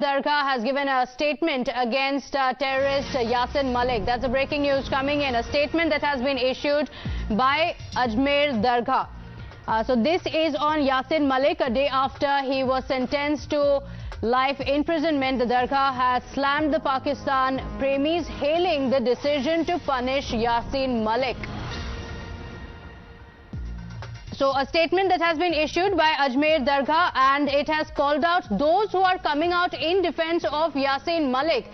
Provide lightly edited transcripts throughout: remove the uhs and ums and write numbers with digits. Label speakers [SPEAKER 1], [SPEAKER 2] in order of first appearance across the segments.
[SPEAKER 1] Dargah has given a statement against terrorist Yasin Malik. That's the breaking news coming in. A statement that has been issued by Ajmer Dargah. So this is on Yasin Malik. A day after he was sentenced to life imprisonment, the Dargah has slammed the Pakistan premies, hailing the decision to punish Yasin Malik. So a statement that has been issued by Ajmer Dargah, and it has called out those who are coming out in defense of Yasin Malik.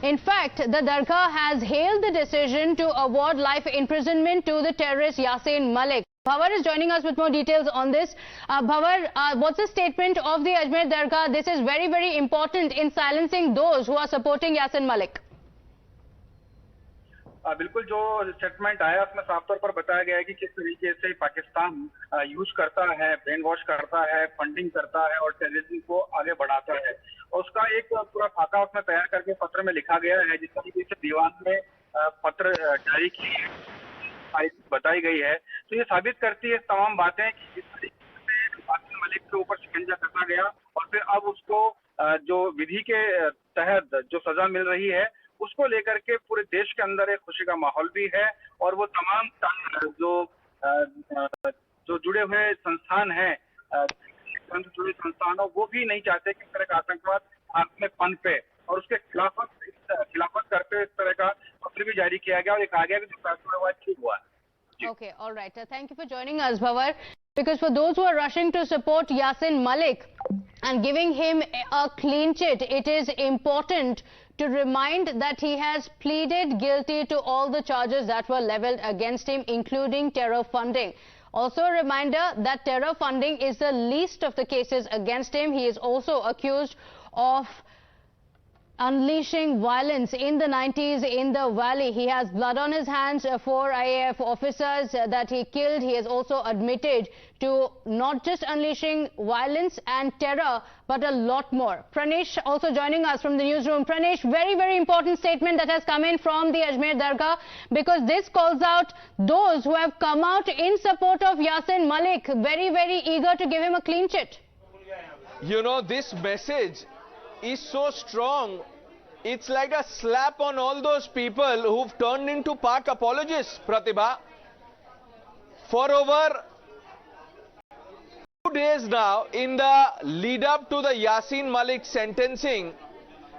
[SPEAKER 1] In fact, the Dargah has hailed the decision to award life imprisonment to the terrorist Yasin Malik. Bhavar is joining us with more details on this. Bhavar, what's the statement of the Ajmer Dargah? This is very, very important in silencing those who are supporting Yasin Malik.
[SPEAKER 2] बिल्कुल, जो statement आया उसमें साफ तौर पर बताया गया है कि किस तरीके से पाकिस्तान यूज करता है, ब्रेन वॉश करता है, फंडिंग करता है और टेररिज्म को आगे बढ़ाता है। और उसका एक पूरा खाका उसमें तैयार करके पत्र में लिखा गया है, जिस तरीके से दीवान में पत्र जारी की बताई गई है। तो ये साबित करती है तमाम बातें कि जिस तरीके से यासिन मलिक के ऊपर शिकंजा कसा गया और फिर अब उसको जो विधि के तहत जो सजा मिल रही है उसको लेकर के पूरे देश के अंदर एक खुशी का माहौल भी है। और वो तमाम जो जुड़े हुए संस्थान हैं, जुड़े संस्थानों, वो भी नहीं चाहते कि इस तरह का आतंकवाद भारत में पनपे और उसके खिलाफत करते इस तरह का पत्र भी जारी किया गया और ये कहा गया कि जो फैसला हुआ ठीक हुआ है।
[SPEAKER 1] Okay, all right. Thank you for joining us, Bhavar. Because for those who are rushing to support Yasin Malik and giving him a clean chit, it is important to remind that he has pleaded guilty to all the charges that were leveled against him, including terror funding. Also a reminder that terror funding is the least of the cases against him. He is also accused of unleashing violence in the 90s in the valley. He has blood on his hands for IAF officers that he killed. He has also admitted to not just unleashing violence and terror, but a lot more. Pranesh also joining us from the newsroom. Pranesh, very, very important statement that has come in from the Ajmer Dargah, because this calls out those who have come out in support of Yasin Malik, very, very eager to give him a clean chit.
[SPEAKER 3] You know, this message is so strong, it's like a slap on all those people who've turned into Pak apologists, Pratibha. For over 2 days now, in the lead up to the Yasin Malik sentencing,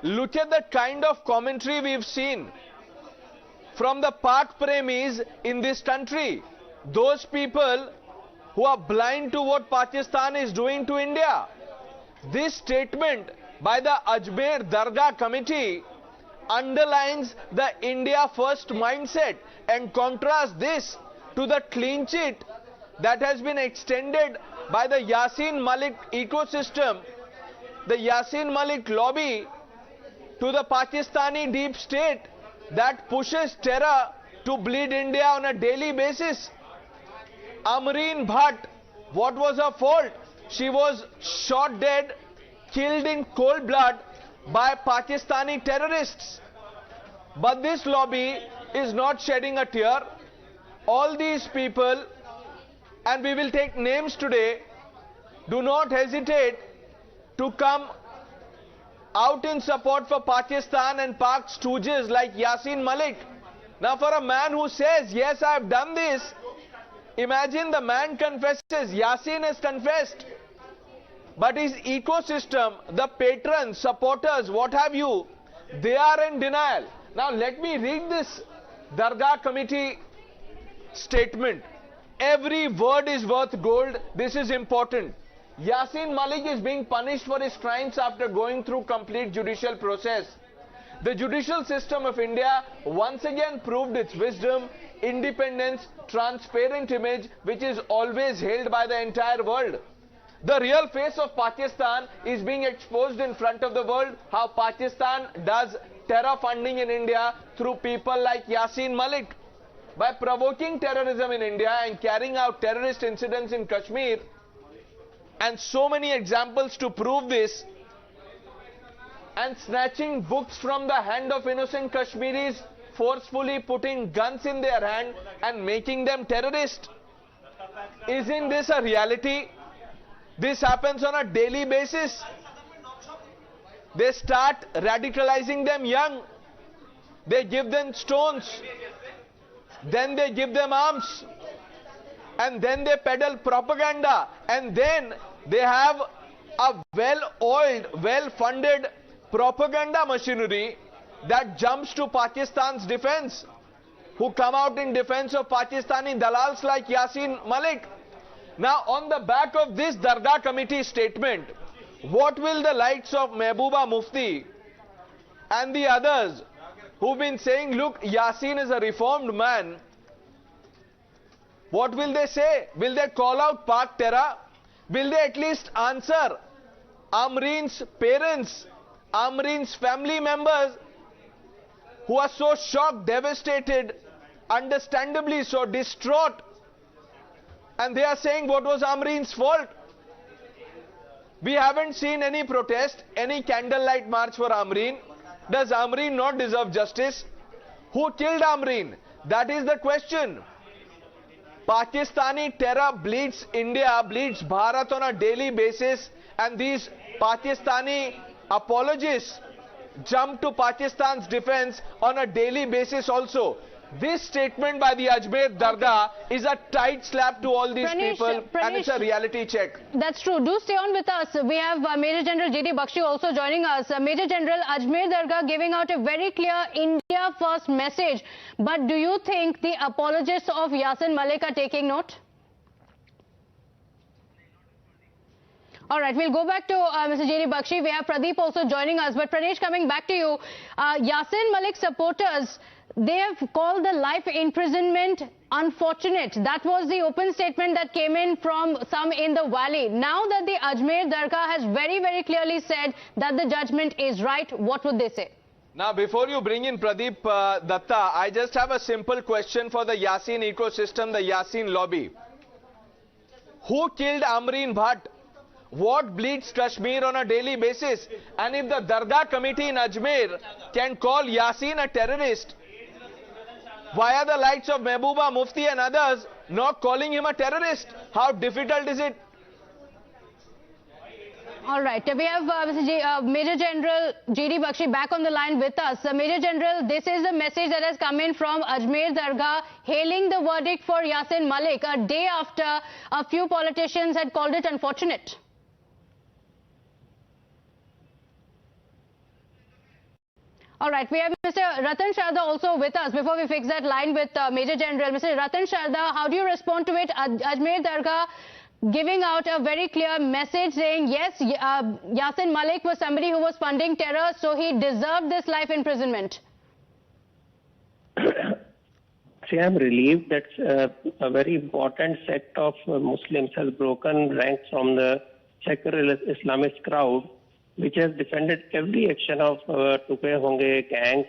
[SPEAKER 3] look at the kind of commentary we've seen from the Pak premies in this country. Those people who are blind to what Pakistan is doing to India. This statement by the Ajmer Dargah committee underlines the India first mindset and contrasts this to the clean chit that has been extended by the Yasin Malik ecosystem, the Yasin Malik lobby, to the Pakistani deep state that pushes terror to bleed India on a daily basis. Amreen Bhatt, what was her fault? She was shot dead, killed in cold blood by Pakistani terrorists. But this lobby is not shedding a tear. All these people, and we will take names today, do not hesitate to come out in support for Pakistan and Pak stooges like Yasin Malik. Now, for a man who says, yes, I have done this, imagine the man confesses, Yasin has confessed. But his ecosystem, the patrons, supporters, what have you, they are in denial. Now let me read this Dargah committee statement. Every word is worth gold. This is important. Yasin Malik is being punished for his crimes after going through complete judicial process. The judicial system of India once again proved its wisdom, independence, transparent image, which is always hailed by the entire world. The real face of Pakistan is being exposed in front of the world, how Pakistan does terror funding in India through people like Yasin Malik. By provoking terrorism in India and carrying out terrorist incidents in Kashmir, and so many examples to prove this, and snatching books from the hand of innocent Kashmiris, forcefully putting guns in their hand and making them terrorists. Isn't this a reality? This happens on a daily basis. They start radicalizing them young. They give them stones. Then they give them arms. And then they peddle propaganda. And then they have a well-oiled, well-funded propaganda machinery that jumps to Pakistan's defense, who come out in defense of Pakistani dalals like Yasin Malik. Now, on the back of this Dargah Committee statement, what will the likes of Mehbooba Mufti and the others who've been saying, look, Yasin is a reformed man, what will they say? Will they call out Pak terror? Will they at least answer Amreen's parents, Amreen's family members who are so shocked, devastated, understandably so distraught, and they are saying what was Amreen's fault? We haven't seen any protest, any candlelight march for Amreen. Does Amreen not deserve justice? Who killed Amreen? That is the question. Pakistani terror bleeds India, bleeds Bharat on a daily basis, and these Pakistani apologists jump to Pakistan's defense on a daily basis also. This statement by the Ajmer Dargah is a tight slap to all these people, and it's a reality check.
[SPEAKER 1] That's true. Do stay on with us. We have Major General J.D. Bakshi also joining us. Major General, Ajmer Dargah giving out a very clear India first message. But do you think the apologists of Yasin Malik are taking note? All right, we'll go back to Mr. J.D. Bakshi. We have Pradeep also joining us. But Pradesh, coming back to you, Yasin Malik supporters, they have called the life imprisonment unfortunate. That was the open statement that came in from some in the valley. Now that the Ajmer Dargah has very, very clearly said that the judgment is right, what would they say?
[SPEAKER 3] Now, before you bring in Pradeep Datta, I just have a simple question for the Yasin ecosystem, the Yasin lobby. Who killed Amreen Bhatt? What bleeds Kashmir on a daily basis? And if the Dargah committee in Ajmer can call Yasin a terrorist, why are the likes of Mehbooba Mufti and others not calling him a terrorist? How difficult is it?
[SPEAKER 1] All right, we have Major General J.D. Bakshi back on the line with us. Major General, this is a message that has come in from Ajmer Dargah hailing the verdict for Yasin Malik a day after a few politicians had called it unfortunate. All right, we have Mr. Ratan Sharda also with us. Before we fix that line with Major General, Mr. Ratan Sharda, how do you respond to it? Ajmer Dargah giving out a very clear message saying, yes, Yasin Malik was somebody who was funding terror, so he deserved this life imprisonment.
[SPEAKER 4] See, I'm relieved that a very important sect of Muslims has broken ranks from the secular Islamist crowd, which has defended every action of Tupe Honge gangs,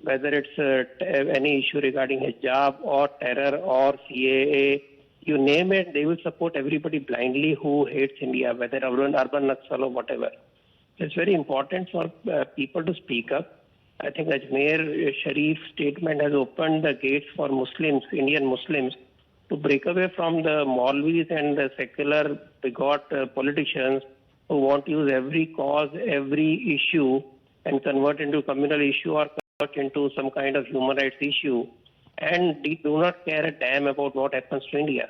[SPEAKER 4] whether it's any issue regarding hijab or terror or CAA, you name it, they will support everybody blindly who hates India, whether urban Naxal or whatever. It's very important for people to speak up. I think Ajmer Sharif statement has opened the gates for Muslims, Indian Muslims, to break away from the Maulvis and the secular bigot politicians who want to use every cause, every issue and convert into communal issue or convert into some kind of human rights issue, and they do not care a damn about what happens to India.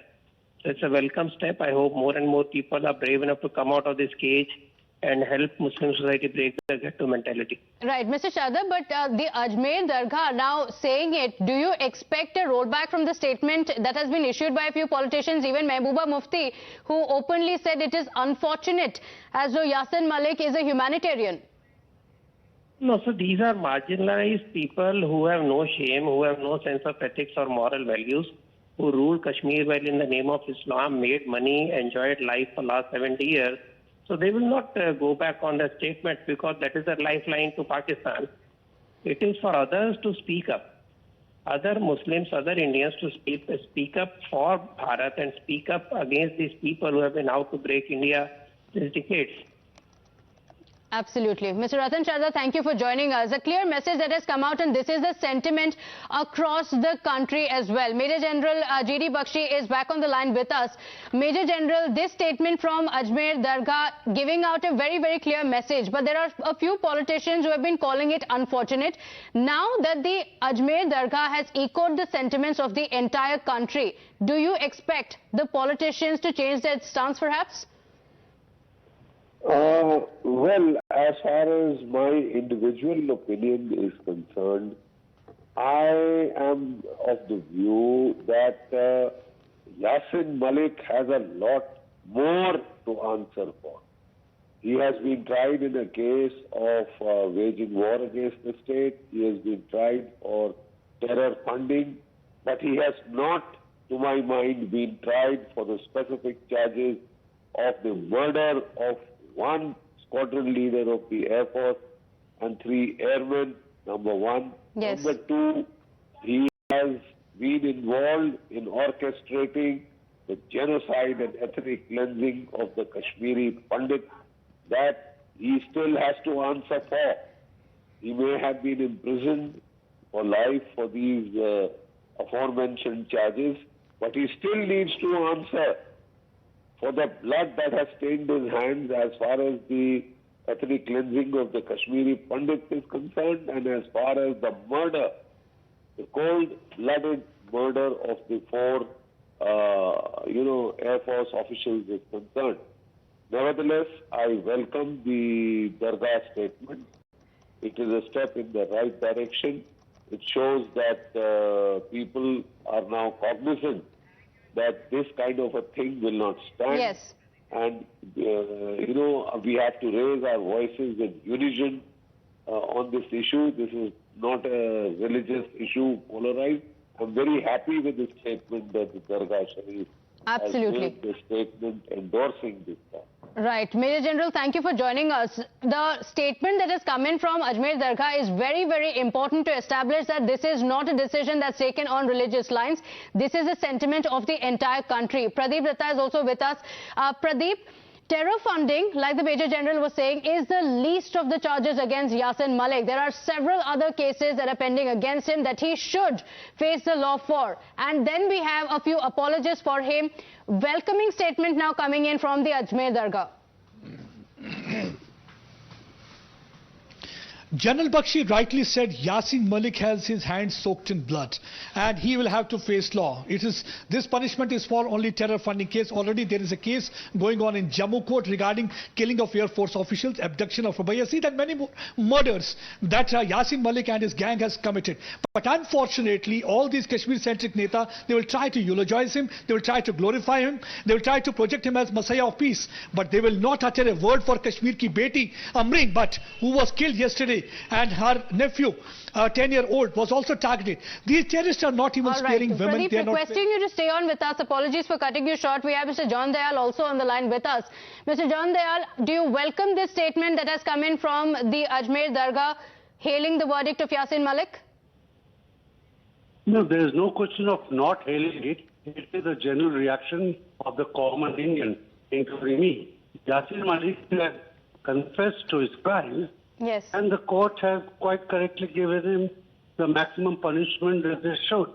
[SPEAKER 4] So it's a welcome step. I hope more and more people are brave enough to come out of this cage and help Muslim society break the ghetto mentality. Right,
[SPEAKER 1] Mr. Sharda, but the Ajmer Dargah now saying it, do you expect a rollback from the statement that has been issued by a few politicians, even Mehbooba Mufti, who openly said it is unfortunate, as though Yasin Malik is a humanitarian?
[SPEAKER 4] No, so these are marginalized people who have no shame, who have no sense of ethics or moral values, who ruled Kashmir well in the name of Islam, made money, enjoyed life for the last 70 years. So they will not go back on the statement because that is a lifeline to Pakistan. It is for others to speak up. Other Muslims, other Indians to speak up for Bharat and speak up against these people who have been out to break India since decades.
[SPEAKER 1] Absolutely. Mr. Ratan Sharda, thank you for joining us. A clear message that has come out, and this is the sentiment across the country as well. Major General G.D. Bakshi is back on the line with us. Major General, this statement from Ajmer Dargah giving out a very, very clear message, but there are a few politicians who have been calling it unfortunate. Now that the Ajmer Dargah has echoed the sentiments of the entire country, do you expect the politicians to change their stance perhaps?
[SPEAKER 5] Well, as far as my individual opinion is concerned, I am of the view that Yasin Malik has a lot more to answer for. He has been tried in a case of waging war against the state. He has been tried for terror funding, but he has not, to my mind, been tried for the specific charges of the murder of one squadron leader of the Air Force and 3 airmen, number one.
[SPEAKER 1] Yes.
[SPEAKER 5] Number two, he has been involved in orchestrating the genocide and ethnic cleansing of the Kashmiri Pandit that he still has to answer for. He may have been imprisoned for life for these aforementioned charges, but he still needs to answer for the blood that has stained his hands as far as the ethnic cleansing of the Kashmiri Pandit is concerned, and as far as the murder, the cold-blooded murder of the 4, Air Force officials is concerned. Nevertheless, I welcome the Dargah statement. It is a step in the right direction. It shows that people are now cognizant that this kind of a thing will not stand.
[SPEAKER 1] Yes.
[SPEAKER 5] And, we have to raise our voices in unison on this issue. This is not a religious issue polarized. I'm very happy with the statement that the Dargah Sharif has made, the statement endorsing this.
[SPEAKER 1] Right. Major General, thank you for joining us. The statement that has come in from Ajmer Dargah is very, very important to establish that this is not a decision that's taken on religious lines. This is a sentiment of the entire country. Pradeep Datta is also with us. Pradeep, terror funding, like the Major General was saying, is the least of the charges against Yasin Malik. There are several other cases that are pending against him that he should face the law for. And then we have a few apologies for him. Welcoming statement now coming in from the Ajmer Dargah.
[SPEAKER 6] General Bakshi rightly said Yasin Malik has his hands soaked in blood and he will have to face law. This punishment is for only terror funding case. Already there is a case going on in Jammu court regarding killing of Air Force officials, abduction of Rubai Yazid and many more murders that Yasin Malik and his gang has committed. But unfortunately, all these Kashmir-centric Neta, they will try to eulogize him, they will try to glorify him, they will try to project him as Messiah of peace. But they will not utter a word for Kashmir ki beti, Amreen Bhatt, who was killed yesterday, and her nephew, 10-year-old, was also targeted. These terrorists are not even sparing women.
[SPEAKER 1] Pradeep, requesting you to stay on with us. Apologies for cutting you short. We have Mr. John Dayal also on the line with us. Mr. John Dayal, do you welcome this statement that has come in from the Ajmer Dargah hailing the verdict of Yasin Malik?
[SPEAKER 7] No, there is no question of not hailing it. It is a general reaction of the common Indian, including me. Yasin Malik has confessed to his crimes.
[SPEAKER 1] Yes.
[SPEAKER 7] And the court has quite correctly given him the maximum punishment that they should.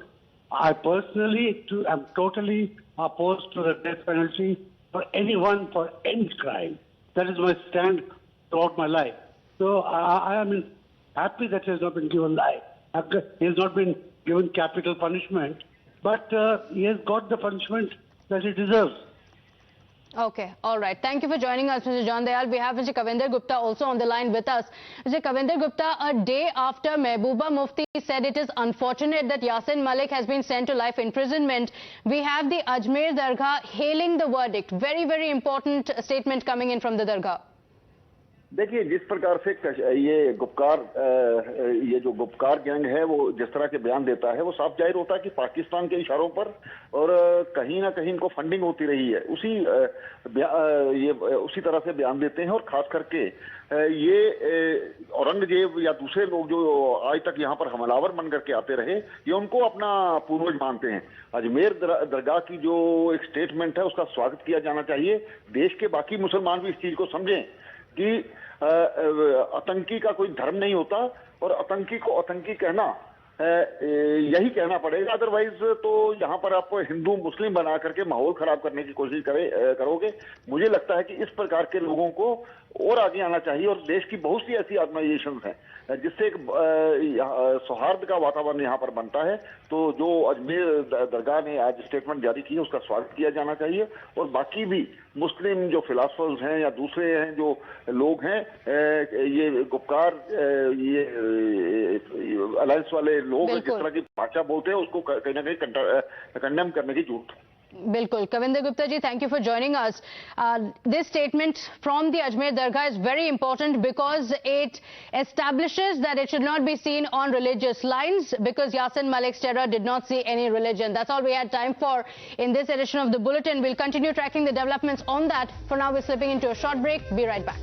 [SPEAKER 7] I personally am totally opposed to the death penalty for anyone for any crime. That is my stand throughout my life. So I am happy that he has not been given life. He has not been given capital punishment, but he has got the punishment that he deserves.
[SPEAKER 1] Okay, all right. Thank you for joining us, Mr. John Dayal. We have Mr. Kavinder Gupta also on the line with us. Mr. Kavinder Gupta, a day after Mehbooba Mufti said it is unfortunate that Yasin Malik has been sent to life imprisonment, we have the Ajmer Dargah hailing the verdict. Very, very important statement coming in from the Dargah.
[SPEAKER 8] देखिए, जिस प्रकार से ये जो Gupkar gang है वो जिस तरह के बयान देता है वो साफ जाहिर होता है कि पाकिस्तान के इशारों पर और कहीं ना कहीं इनको फंडिंग होती रही है। उसी तरह से बयान देते हैं और खास करके ये औरंगजेब या दूसरे लोग जो आज तक यहाँ पर हमलावर बन करके आते रहे, ये उनको अपना पूर्वज मानते हैं। अजमेर दरगाह की जो एक स्टेटमेंट है उसका स्वागत किया जाना चाहिए। देश के बाकी मुसलमान भी इस चीज को समझें कि आतंकी का कोई धर्म नहीं होता और आतंकी को आतंकी कहना यही कहना पड़ेगा, अदरवाइज तो यहाँ पर आप हिंदू मुस्लिम बना करके माहौल खराब करने की कोशिश करोगे। मुझे लगता है कि इस प्रकार के लोगों को और आगे आना चाहिए और देश की बहुत सी ऐसी ऑर्गेनाइजेशंस हैं जिससे एक सौहार्द का वातावरण यहाँ पर बनता है। तो जो अजमेर दरगाह ने आज स्टेटमेंट जारी की है उसका स्वागत किया जाना चाहिए और बाकी भी मुस्लिम जो फिलासफर्स हैं या दूसरे हैं जो लोग हैं, ये गुपकार, ये अलायंस वाले लोग जिस तरह की भाषा बोलते हैं उसको कहीं ना कहीं कंडेम करने की जरूरत है।
[SPEAKER 1] Bilkul. Kavinder Gupta ji, thank you for joining us. This statement from the Ajmer Dargah is very important because it establishes that it should not be seen on religious lines, because Yasin Malik's terror did not see any religion. That's all we had time for in this edition of the Bulletin. We'll continue tracking the developments on that. For now, we're slipping into a short break. Be right back.